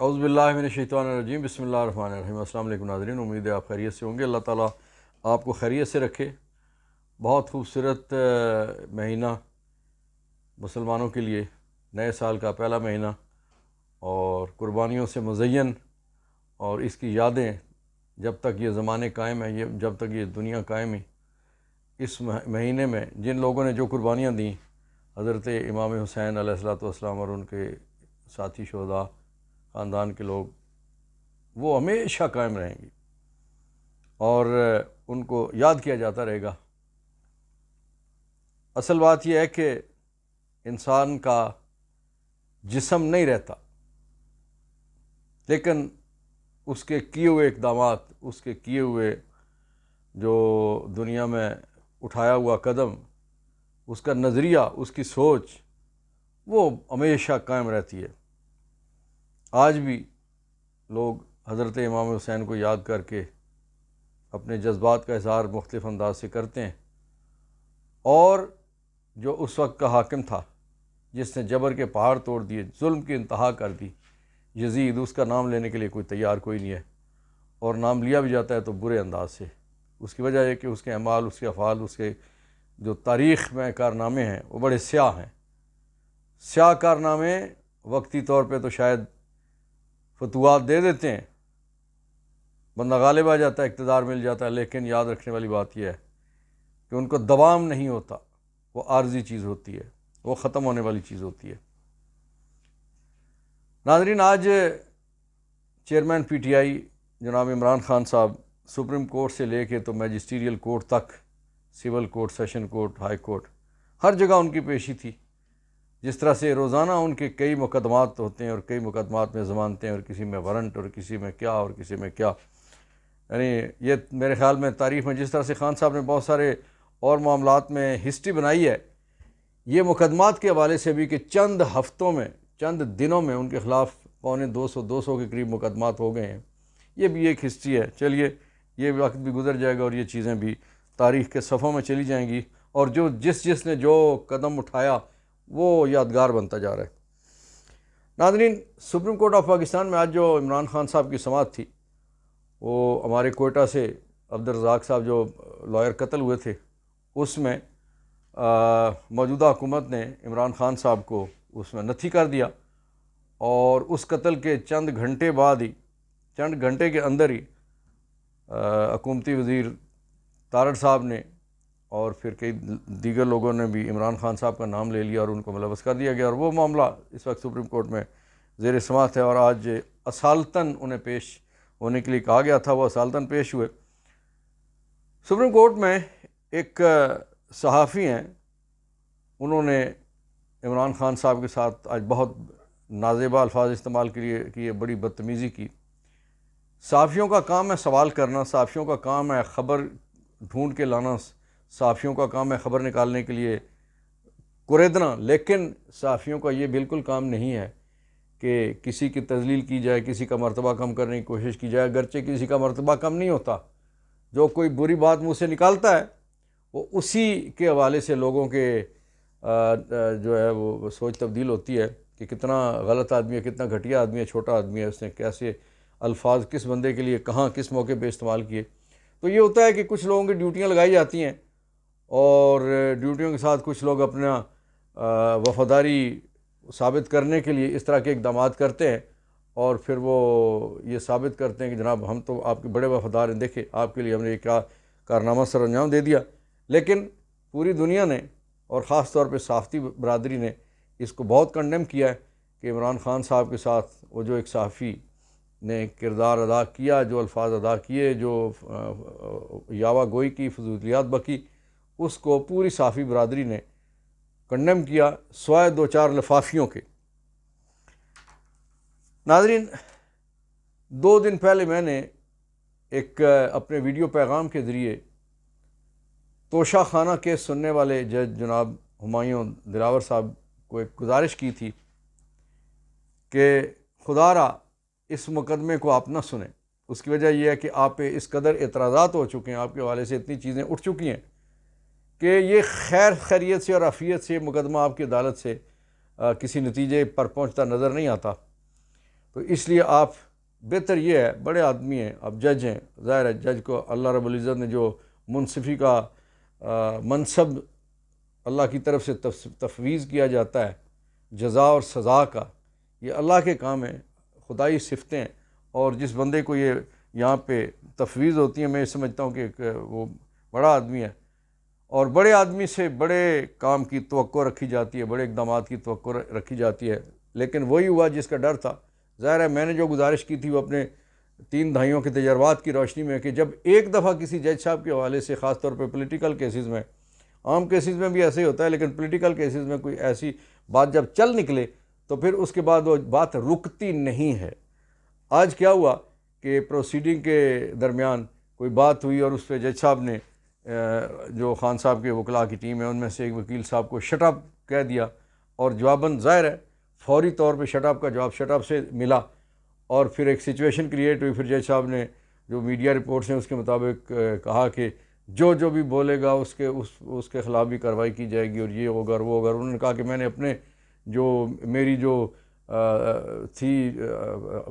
اعوذ باللہ من الشیطان الرجیم، بسم اللہ الرحمن الرحیم۔ السلام علیکم ناظرین، امید ہے آپ خیریت سے ہوں گے۔ اللہ تعالیٰ آپ کو خیریت سے رکھے۔ بہت خوبصورت مہینہ مسلمانوں کے لیے، نئے سال کا پہلا مہینہ، اور قربانیوں سے مزین، اور اس کی یادیں جب تک یہ زمانے قائم ہیں، جب تک یہ دنیا قائم ہے، اس مہینے میں جن لوگوں نے جو قربانیاں دیں، حضرت امام حسین علیہ الصلوۃ والسلام اور ان کے ساتھی شہداء، خاندان کے لوگ، وہ ہمیشہ قائم رہیں گی اور ان کو یاد کیا جاتا رہے گا۔ اصل بات یہ ہے کہ انسان کا جسم نہیں رہتا، لیکن اس کے کیے ہوئے اقدامات، اس کے کیے ہوئے جو دنیا میں اٹھایا ہوا قدم، اس کا نظریہ، اس کی سوچ، وہ ہمیشہ قائم رہتی ہے۔ آج بھی لوگ حضرت امام حسین کو یاد کر کے اپنے جذبات کا اظہار مختلف انداز سے کرتے ہیں، اور جو اس وقت کا حاکم تھا، جس نے جبر کے پہاڑ توڑ دیے، ظلم کی انتہا کر دی، یزید، اس کا نام لینے کے لیے کوئی نہیں ہے، اور نام لیا بھی جاتا ہے تو برے انداز سے۔ اس کی وجہ یہ کہ اس کے اعمال، اس کے افعال، اس کے جو تاریخ میں کارنامے ہیں وہ بڑے سیاہ ہیں۔ سیاہ کارنامے وقتی طور پہ تو شاید فتوحات دے دیتے ہیں، بندہ غالب آ جاتا ہے، اقتدار مل جاتا ہے، لیکن یاد رکھنے والی بات یہ ہے کہ ان کو دوام نہیں ہوتا، وہ عارضی چیز ہوتی ہے، وہ ختم ہونے والی چیز ہوتی ہے۔ ناظرین، آج چیئرمین پی ٹی آئی جناب عمران خان صاحب سپریم کورٹ سے لے کے تو میجسٹیریل کورٹ تک، civil court, sessions court, high court, ہر جگہ ان کی پیشی تھی۔ جس طرح سے روزانہ ان کے کئی مقدمات ہوتے ہیں، اور کئی مقدمات میں ضمانتیں، اور کسی میں وارنٹ، اور کسی میں کیا، اور کسی میں کیا، یعنی یہ میرے خیال میں تاریخ میں جس طرح سے خان صاحب نے بہت سارے اور معاملات میں ہسٹری بنائی ہے، یہ مقدمات کے حوالے سے بھی کہ چند ہفتوں میں، چند دنوں میں ان کے خلاف پونے 200 کے قریب مقدمات ہو گئے ہیں، یہ بھی ایک ہسٹری ہے۔ چلیے، یہ وقت بھی گزر جائے گا اور یہ چیزیں بھی تاریخ کے صفحوں میں چلی جائیں گی، اور جس نے جو قدم اٹھایا وہ یادگار بنتا جا رہا ہے۔ ناظرین، سپریم کورٹ آف پاکستان میں آج جو عمران خان صاحب کی سماعت تھی، وہ ہمارے کوئٹہ سے عبدالرزاق صاحب جو لائر قتل ہوئے تھے، اس میں موجودہ حکومت نے عمران خان صاحب کو اس میں نتھی کر دیا، اور اس قتل کے چند گھنٹے کے اندر ہی حکومتی وزیر تارڑ صاحب نے اور پھر کئی دیگر لوگوں نے بھی عمران خان صاحب کا نام لے لیا اور ان کو ملوث کر دیا گیا، اور وہ معاملہ اس وقت سپریم کورٹ میں زیر سماعت ہے، اور آج اصالتاً انہیں پیش ہونے کے لیے کہا گیا تھا، وہ اصالتاً پیش ہوئے۔ سپریم کورٹ میں ایک صحافی ہیں، انہوں نے عمران خان صاحب کے ساتھ آج بہت نازیبا الفاظ استعمال کیے، بڑی بدتمیزی کی۔ صحافیوں کا کام ہے سوال کرنا، صحافیوں کا کام ہے خبر ڈھونڈ کے لانا، صحافیوں کا کام ہے خبر نکالنے کے لیے کریدنا، لیکن صحافیوں کا یہ بالکل کام نہیں ہے کہ کسی کی تذلیل کی جائے، کسی کا مرتبہ کم کرنے کی کوشش کی جائے، اگرچہ کسی کا مرتبہ کم نہیں ہوتا۔ جو کوئی بری بات منہ سے نکالتا ہے، وہ اسی کے حوالے سے لوگوں کے جو ہے وہ سوچ تبدیل ہوتی ہے کہ کتنا غلط آدمی ہے، کتنا گھٹیا آدمی ہے، چھوٹا آدمی ہے، اس نے کیسے الفاظ کس بندے کے لیے کہاں کس موقع پہ استعمال کیے۔ تو یہ ہوتا ہے کہ کچھ لوگوں کی ڈیوٹیاں لگائی جاتی ہیں، اور ڈیوٹیوں کے ساتھ کچھ لوگ اپنا وفاداری ثابت کرنے کے لیے اس طرح کے اقدامات کرتے ہیں، اور پھر وہ یہ ثابت کرتے ہیں کہ جناب ہم تو آپ کے بڑے وفادار ہیں، دیکھیں آپ کے لیے ہم نے یہ کیا کارنامہ سر انجام دے دیا۔ لیکن پوری دنیا نے، اور خاص طور پہ صحافتی برادری نے اس کو بہت کنڈیم کیا ہے کہ عمران خان صاحب کے ساتھ وہ جو ایک صحافی نے کردار ادا کیا، جو الفاظ ادا کیے، جو یاوہ گوئی کی، فضولیات بکی، اس کو پوری صحافی برادری نے کنڈیم کیا، سوائے دو چار لفافیوں کے۔ ناظرین، 2 دن پہلے میں نے ایک اپنے ویڈیو پیغام کے ذریعے توشہ خانہ کے سننے والے جج جناب ہمایوں دلاور صاحب کو ایک گزارش کی تھی کہ خدا را اس مقدمے کو آپ نہ سنیں۔ اس کی وجہ یہ ہے کہ آپ پہ اس قدر اعتراضات ہو چکے ہیں، آپ کے حوالے سے اتنی چیزیں اٹھ چکی ہیں کہ یہ خیریت سے اور عافیت سے مقدمہ آپ کی عدالت سے کسی نتیجے پر پہنچتا نظر نہیں آتا۔ تو اس لیے آپ بہتر یہ ہے، بڑے آدمی ہیں، آپ جج ہیں، ظاہر ہے جج کو اللہ رب العزت نے جو منصفی کا منصب اللہ کی طرف سے تفویض کیا جاتا ہے جزا اور سزا کا، یہ اللہ کے کام ہیں، خدائی صفتیں ہیں، اور جس بندے کو یہ یہاں پہ تفویض ہوتی ہے، میں یہ سمجھتا ہوں کہ وہ بڑا آدمی ہے، اور بڑے آدمی سے بڑے کام کی توقع رکھی جاتی ہے، بڑے اقدامات کی توقع رکھی جاتی ہے، لیکن وہی ہوا جس کا ڈر تھا۔ ظاہر ہے میں نے جو گزارش کی تھی وہ اپنے 3 دہائیوں کے تجربات کی روشنی میں، کہ جب ایک دفعہ کسی جج صاحب کے حوالے سے، خاص طور پہ پولیٹیکل کیسز میں، عام کیسز میں بھی ایسے ہی ہوتا ہے لیکن پولیٹیکل کیسز میں کوئی ایسی بات جب چل نکلے تو پھر اس کے بعد وہ بات رکتی نہیں ہے۔ آج کیا ہوا کہ پروسیڈنگ کے درمیان کوئی بات ہوئی اور اس پہ جج صاحب نے جو خان صاحب کے وکلاء کی ٹیم ہے ان میں سے ایک وکیل صاحب کو شٹ اپ کہہ دیا، اور جواباً ظاہر ہے فوری طور پہ شٹ اپ کا جواب شٹ اپ سے ملا، اور پھر ایک سچویشن کریٹ ہوئی۔ پھر جج صاحب نے جو میڈیا رپورٹس ہیں اس کے مطابق کہا کہ جو بھی بولے گا اس کے خلاف بھی کارروائی کی جائے گی، اور یہ ہوگا اور وہ ہوگا۔ انہوں نے کہا کہ میں نے اپنے میری جو تھی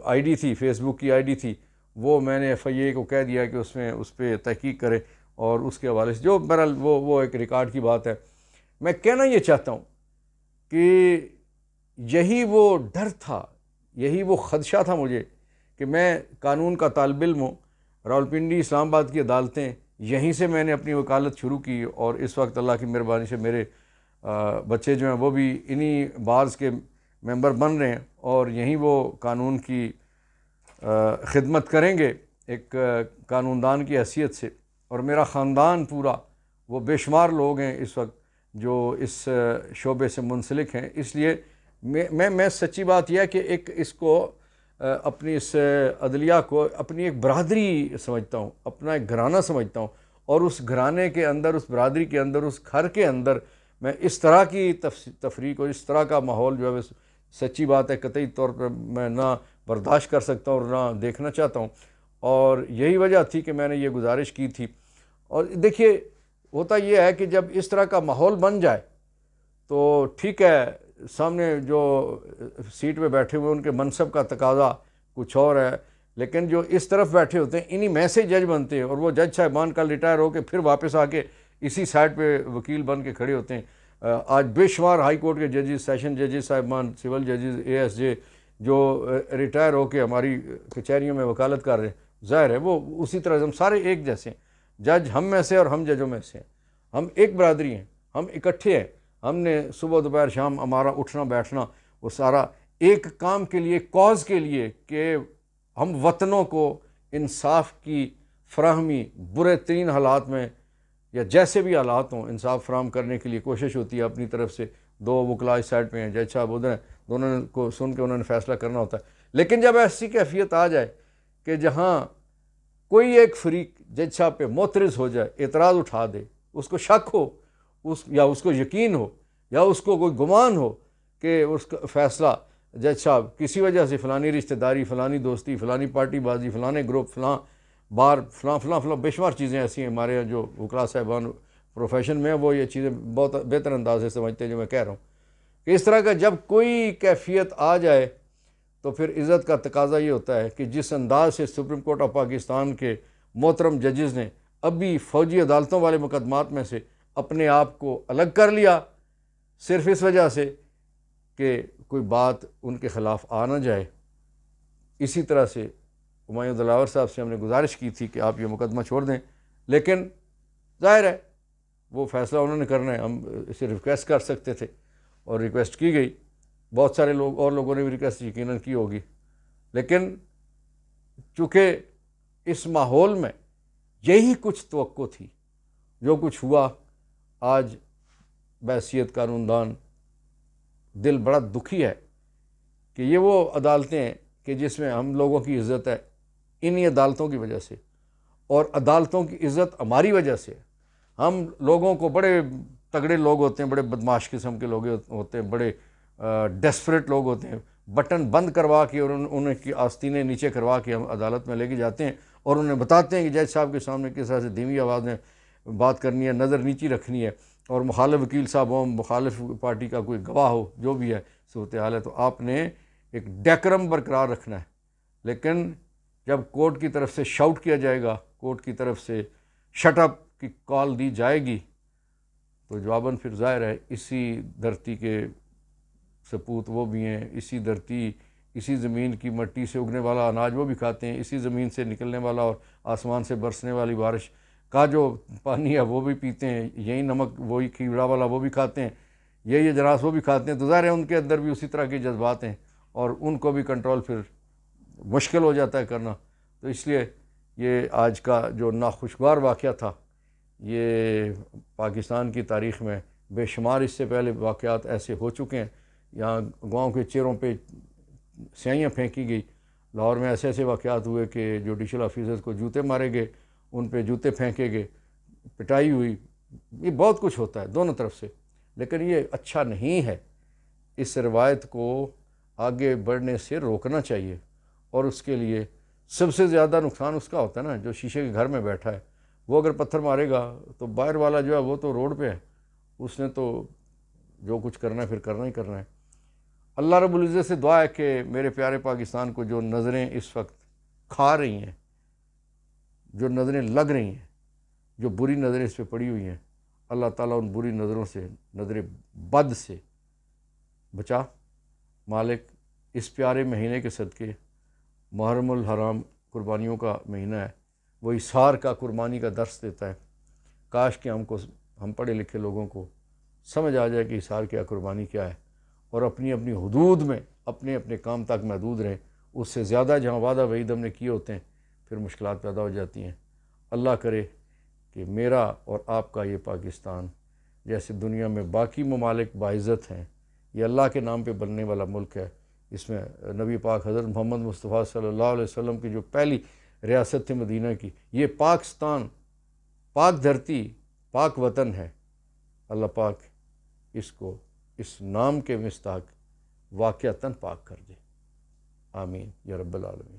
آئی ڈی تھی، فیس بک کی آئی ڈی تھی، وہ میں نے ایف آئی اے کو کہہ دیا کہ اس پہ تحقیق کرے، اور اس کے حوالے سے جو بہرحال وہ ایک ریکارڈ کی بات ہے۔ میں کہنا یہ چاہتا ہوں کہ یہی وہ ڈر تھا، یہی وہ خدشہ تھا مجھے کہ میں قانون کا طالب علم ہوں، راولپنڈی اسلام آباد کی عدالتیں، یہیں سے میں نے اپنی وکالت شروع کی، اور اس وقت اللہ کی مہربانی سے میرے بچے جو ہیں وہ بھی انہی بارز کے ممبر بن رہے ہیں، اور یہیں وہ قانون کی خدمت کریں گے ایک قانون دان کی حیثیت سے۔ اور میرا خاندان پورا، وہ بے شمار لوگ ہیں اس وقت جو اس شعبے سے منسلک ہیں۔ اس لیے میں سچی بات یہ ہے کہ ایک اس کو اپنی اس عدلیہ کو اپنی ایک برادری سمجھتا ہوں، اپنا ایک گھرانہ سمجھتا ہوں، اور اس گھرانے کے اندر، اس برادری کے اندر، اس گھر کے اندر میں اس طرح کی تفریق اور اس طرح کا ماحول جو ہے سچی بات ہے قطعی طور پر میں نہ برداشت کر سکتا ہوں اور نہ دیکھنا چاہتا ہوں، اور یہی وجہ تھی کہ میں نے یہ گزارش کی تھی۔ اور دیکھیے ہوتا یہ ہے کہ جب اس طرح کا ماحول بن جائے تو ٹھیک ہے، سامنے جو سیٹ پہ بیٹھے ہوئے ان کے منصب کا تقاضا کچھ اور ہے، لیکن جو اس طرف بیٹھے ہوتے ہیں انہی میں سے جج بنتے ہیں، اور وہ جج صاحبان کل ریٹائر ہو کے پھر واپس آ کے اسی سائٹ پہ وکیل بن کے کھڑے ہوتے ہیں۔ آج بے شمار ہائی کورٹ کے ججز، سیشن ججز صاحبان، سول ججز، اے ایس جے جو ریٹائر ہو کے ہماری کچہریوں میں وکالت کر رہے ہیں، ظاہر ہے وہ اسی طرح ہم سارے ایک جیسے ہیں، جج ہم میں سے اور ہم ججوں میں سے ہیں، ہم ایک برادری ہیں، ہم اکٹھے ہیں، ہم نے صبح دوپہر شام ہمارا اٹھنا بیٹھنا وہ سارا ایک کام کے لیے، کاز کے لیے، کہ ہم وطنوں کو انصاف کی فراہمی برے ترین حالات میں یا جیسے بھی حالات ہوں انصاف فراہم کرنے کے لیے کوشش ہوتی ہے اپنی طرف سے۔ 2 وکلاء اس سائڈ پہ ہیں، جج صاحب ادھر ہیں، دونوں کو سن کے انہوں نے فیصلہ کرنا ہوتا ہے۔ لیکن جب ایسی کیفیت آ جائے کہ جہاں کوئی ایک فریق جج صاحب پہ معترض ہو جائے، اعتراض اٹھا دے، اس کو شک ہو، یا اس کو یقین ہو، یا اس کو کوئی گمان ہو کہ اس کا فیصلہ جج صاحب کسی وجہ سے فلانی رشتہ داری، فلانی دوستی، فلانی پارٹی بازی، فلانے گروپ، فلاں بار، فلاں بے شمار چیزیں ایسی ہیں ہمارے جو وکلاء صاحبان پروفیشن میں وہ یہ چیزیں بہت بہتر انداز سے سمجھتے ہیں جو میں کہہ رہا ہوں، کہ اس طرح کا جب کوئی کیفیت آ جائے تو پھر عزت کا تقاضا یہ ہوتا ہے کہ جس انداز سے سپریم کورٹ آف پاکستان کے محترم ججز نے ابھی فوجی عدالتوں والے مقدمات میں سے اپنے آپ کو الگ کر لیا، صرف اس وجہ سے کہ کوئی بات ان کے خلاف آ نہ جائے۔ اسی طرح سے ہمایوں دلاور صاحب سے ہم نے گزارش کی تھی کہ آپ یہ مقدمہ چھوڑ دیں، لیکن ظاہر ہے وہ فیصلہ انہوں نے کرنا ہے، ہم اسے ریکویسٹ کر سکتے تھے اور ریکویسٹ کی گئی، بہت سارے لوگ اور لوگوں نے بھی ریکویسٹ یقیناً کی ہوگی، لیکن چونکہ اس ماحول میں یہی کچھ توقع تھی، جو کچھ ہوا آج بحیثیت قانون دان دل بڑا دکھی ہے کہ یہ وہ عدالتیں ہیں کہ جس میں ہم لوگوں کی عزت ہے انہی عدالتوں کی وجہ سے، اور عدالتوں کی عزت ہماری وجہ سے۔ ہم لوگوں کو، بڑے تگڑے لوگ ہوتے ہیں، بڑے بدماش قسم کے لوگ ہوتے ہیں، بڑے ڈیسپریٹ لوگ ہوتے ہیں، بٹن بند کروا کے اور انہیں کی آستینیں نیچے کروا کے ہم عدالت میں لے کے جاتے ہیں اور انہیں بتاتے ہیں کہ جج صاحب کے سامنے کس طرح سے دھیمی آواز میں بات کرنی ہے، نظر نیچی رکھنی ہے، اور مخالف وکیل صاحب ہو، مخالف پارٹی کا کوئی گواہ ہو، جو بھی ہے صورتحال ہے، تو آپ نے ایک ڈیکرم برقرار رکھنا ہے، لیکن جب کورٹ کی طرف سے شاؤٹ کیا جائے گا، کورٹ کی طرف سے شٹ اپ کی کال دی جائے گی، تو جواباً پھر ظاہر ہے اسی دھرتی کے سپوت وہ بھی ہیں، اسی دھرتی، اسی زمین کی مٹی سے اگنے والا اناج وہ بھی کھاتے ہیں، اسی زمین سے نکلنے والا اور آسمان سے برسنے والی بارش کا جو پانی ہے وہ بھی پیتے ہیں، یہی نمک وہی کیڑا والا وہ بھی کھاتے ہیں، یہی اجراس وہ بھی کھاتے ہیں، تو ظاہر ہے ان کے اندر بھی اسی طرح کے جذبات ہیں اور ان کو بھی کنٹرول پھر مشکل ہو جاتا ہے کرنا۔ تو اس لیے یہ آج کا جو ناخوشگوار واقعہ تھا، یہ پاکستان کی تاریخ میں بے شمار اس سے پہلے واقعات ایسے ہو چکے ہیں، یہاں گاؤں کے چہروں پہ سیائیاں پھینکی گئی، لاہور میں ایسے ایسے واقعات ہوئے کہ جوڈیشل آفیسرز کو جوتے مارے گئے، ان پہ جوتے پھینکے گئے، پٹائی ہوئی، یہ بہت کچھ ہوتا ہے دونوں طرف سے، لیکن یہ اچھا نہیں ہے۔ اس روایت کو آگے بڑھنے سے روکنا چاہیے، اور اس کے لیے سب سے زیادہ نقصان اس کا ہوتا ہے نا جو شیشے کے گھر میں بیٹھا ہے، وہ اگر پتھر مارے گا تو باہر والا جو ہے وہ تو روڈ پہ ہے، اس نے تو جو کچھ کرنا ہے پھر کرنا ہی کرنا ہے۔ اللہ رب العزت سے دعا ہے کہ میرے پیارے پاکستان کو جو نظریں اس وقت کھا رہی ہیں، جو نظریں لگ رہی ہیں، جو بری نظریں اس پہ پڑی ہوئی ہیں، اللہ تعالیٰ ان بری نظروں سے، نظر بد سے بچا۔ مالک اس پیارے مہینے کے صدقے، محرم الحرام قربانیوں کا مہینہ ہے، وہ اِثار کا قربانی کا درس دیتا ہے۔ کاش کہ ہم پڑھے لکھے لوگوں کو سمجھ آ جائے کہ اِثار کیا، قربانی کیا ہے، اور اپنی اپنی حدود میں اپنے اپنے کام تک محدود رہیں۔ اس سے زیادہ جہاں وعدہ وعید ہم نے کیے ہوتے ہیں پھر مشکلات پیدا ہو جاتی ہیں۔ اللہ کرے کہ میرا اور آپ کا یہ پاکستان جیسے دنیا میں باقی ممالک باعزت ہیں، یہ اللہ کے نام پہ بننے والا ملک ہے، اس میں نبی پاک حضرت محمد مصطفیٰ صلی اللہ علیہ وسلم کی جو پہلی ریاست تھی مدینہ کی، یہ پاکستان، پاک دھرتی، پاک وطن ہے۔ اللہ پاک اس کو اس نام کے مستحق واقعتاً پاک کر دے، آمین یا رب العالمین۔